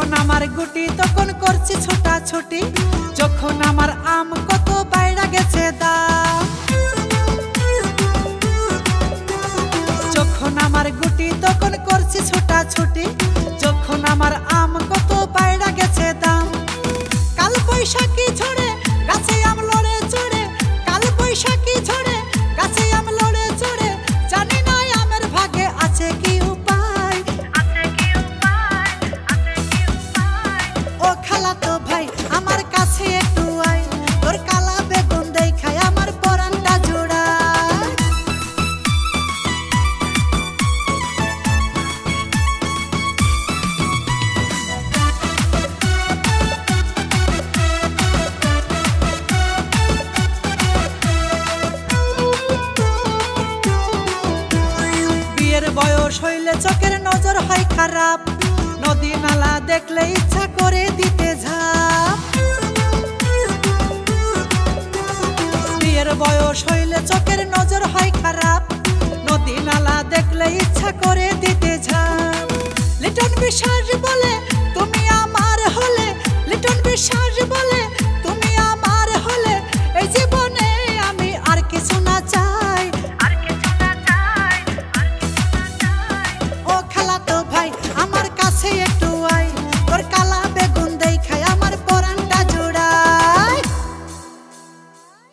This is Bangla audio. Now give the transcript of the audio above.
যখন আমার গুটি তখন করছি ছোটাছুটি, যখন আমার আম কত বাইরা গেছে দাম। যখন আমার গুটি তখন করছি ছোটাছুটি, যখন আমার আম কত বাইরা গেছে দাম। কাল বৈশাখী ঝড়ে গাছে আম লড়ে চড়ে, কাল বৈশাখী ঝড়ে গাছে আম লড়ে চড়ে, জানি না আমের ভাগে আছে কি উপায়। ও খালাতো ভাই আমার কাছে একটু আয়, তোর কালা বেগুন দেখায় আমার পরানটা জোড়ায়। বিয়ের বয়স হইলে চোখের নজর হয় খারাপ, নদী নালা দেখলে ইচ্ছা করে দিতে ঝাঁপ। বিয়ের বয়স হইলে চোখের নজর হয় খারাপ, নদী নালা দেখলে ইচ্ছা করে দিতে ঝাঁপ। লিটন বিশ্বাস বলে তুমি আমার হলে, লিটন বিশ্বাস বলে